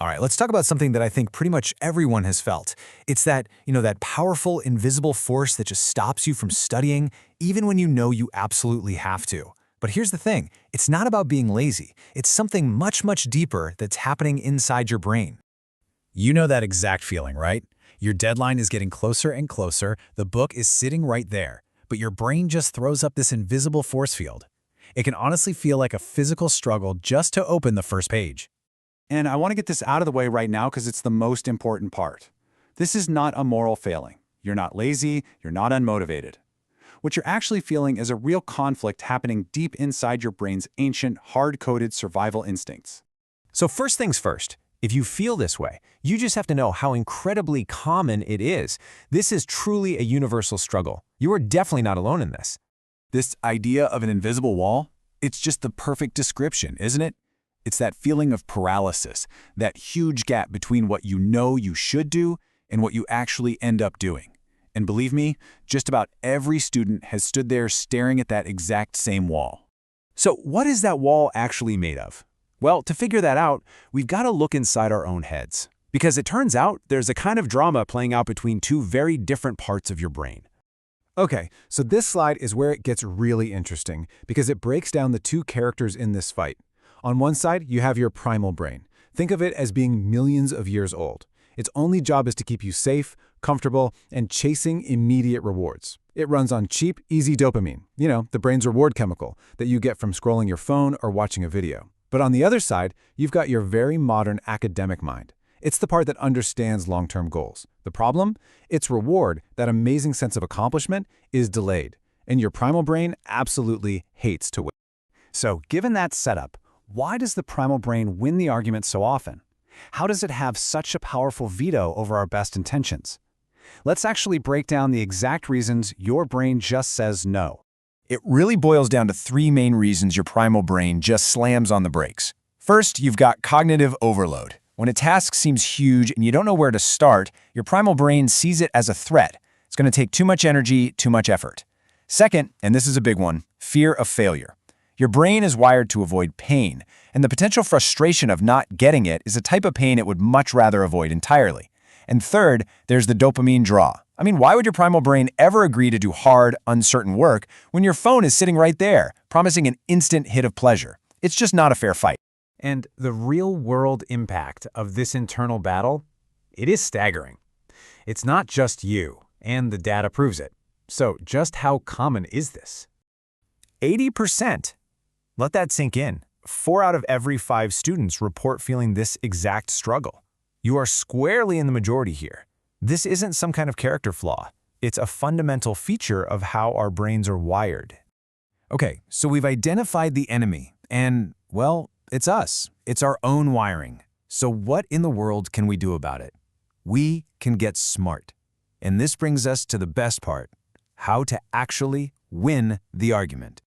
All right, let's talk about something that I think pretty much everyone has felt. It's that powerful, invisible force that just stops you from studying, even when you know you absolutely have to. But here's the thing, it's not about being lazy. It's something much, much deeper that's happening inside your brain. You know that exact feeling, right? Your deadline is getting closer and closer, the book is sitting right there, but your brain just throws up this invisible force field. It can honestly feel like a physical struggle just to open the first page. And I want to get this out of the way right now because it's the most important part. This is not a moral failing. You're not lazy, you're not unmotivated. What you're actually feeling is a real conflict happening deep inside your brain's ancient, hard-coded survival instincts. So first things first, if you feel this way, you just have to know how incredibly common it is. This is truly a universal struggle. You are definitely not alone in this. This idea of an invisible wall, it's just the perfect description, isn't it? It's that feeling of paralysis, that huge gap between what you know you should do and what you actually end up doing. And believe me, just about every student has stood there staring at that exact same wall. So what is that wall actually made of? Well, to figure that out, we've got to look inside our own heads. Because it turns out there's a kind of drama playing out between two very different parts of your brain. Okay, so this slide is where it gets really interesting because it breaks down the two characters in this fight. On one side, you have your primal brain. Think of it as being millions of years old. Its only job is to keep you safe, comfortable, and chasing immediate rewards. It runs on cheap, easy dopamine, the brain's reward chemical that you get from scrolling your phone or watching a video. But on the other side, you've got your very modern academic mind. It's the part that understands long-term goals. The problem? Its reward, that amazing sense of accomplishment, is delayed. And your primal brain absolutely hates to win. So, given that setup, why does the primal brain win the argument so often? How does it have such a powerful veto over our best intentions? Let's actually break down the exact reasons your brain just says no. It really boils down to three main reasons your primal brain just slams on the brakes. First, you've got cognitive overload. When a task seems huge and you don't know where to start, your primal brain sees it as a threat. It's going to take too much energy, too much effort. Second, and this is a big one, fear of failure. Your brain is wired to avoid pain, and the potential frustration of not getting it is a type of pain it would much rather avoid entirely. And third, there's the dopamine draw. I mean, why would your primal brain ever agree to do hard, uncertain work when your phone is sitting right there, promising an instant hit of pleasure? It's just not a fair fight. And the real-world impact of this internal battle, it is staggering. It's not just you, and the data proves it. So just how common is this? 80%. Let that sink in. 4 out of every 5 students report feeling this exact struggle. You are squarely in the majority here. This isn't some kind of character flaw. It's a fundamental feature of how our brains are wired. Okay, so we've identified the enemy, and, well, it's us. It's our own wiring. So what in the world can we do about it? We can get smart. And this brings us to the best part, how to actually win the argument.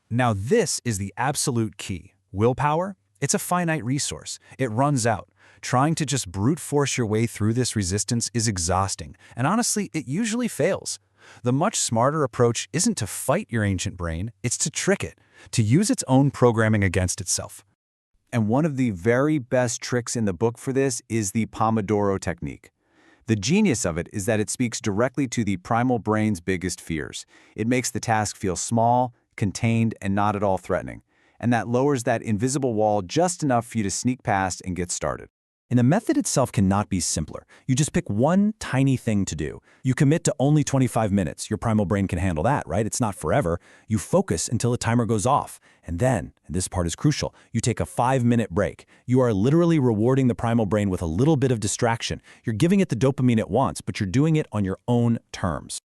Now this is the absolute key. Willpower, it's a finite resource. It runs out. Trying to just brute force your way through this resistance is exhausting, and honestly, it usually fails. The much smarter approach isn't to fight your ancient brain, it's to trick it, to use its own programming against itself. And one of the very best tricks in the book for this is the Pomodoro technique. The genius of it is that it speaks directly to the primal brain's biggest fears. It makes the task feel small, contained, and not at all threatening. And that lowers that invisible wall just enough for you to sneak past and get started. And the method itself cannot be simpler. You just pick one tiny thing to do. You commit to only 25 minutes. Your primal brain can handle that, right? It's not forever. You focus until the timer goes off. And then, and this part is crucial, you take a 5-minute break. You are literally rewarding the primal brain with a little bit of distraction. You're giving it the dopamine it wants, but you're doing it on your own terms.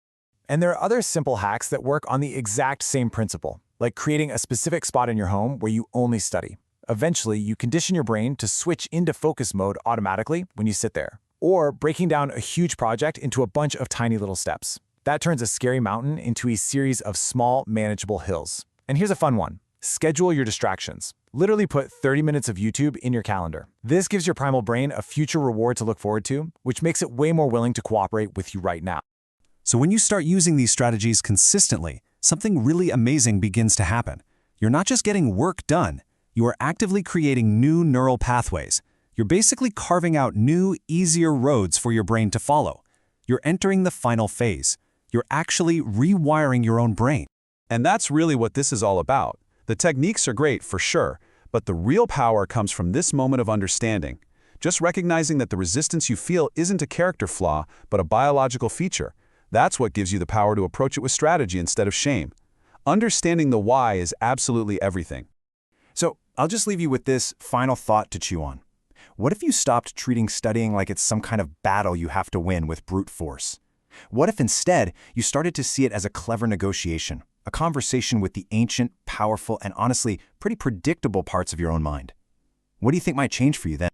And there are other simple hacks that work on the exact same principle, like creating a specific spot in your home where you only study. Eventually, you condition your brain to switch into focus mode automatically when you sit there. Or breaking down a huge project into a bunch of tiny little steps. That turns a scary mountain into a series of small, manageable hills. And here's a fun one. Schedule your distractions. Literally put 30 minutes of YouTube in your calendar. This gives your primal brain a future reward to look forward to, which makes it way more willing to cooperate with you right now. So when you start using these strategies consistently, something really amazing begins to happen. You're not just getting work done. You are actively creating new neural pathways. You're basically carving out new, easier roads for your brain to follow. You're entering the final phase. You're actually rewiring your own brain. And that's really what this is all about. The techniques are great, for sure, but the real power comes from this moment of understanding. Just recognizing that the resistance you feel isn't a character flaw, but a biological feature. That's what gives you the power to approach it with strategy instead of shame. Understanding the why is absolutely everything. So I'll just leave you with this final thought to chew on. What if you stopped treating studying like it's some kind of battle you have to win with brute force? What if instead you started to see it as a clever negotiation, a conversation with the ancient, powerful, and honestly pretty predictable parts of your own mind? What do you think might change for you then?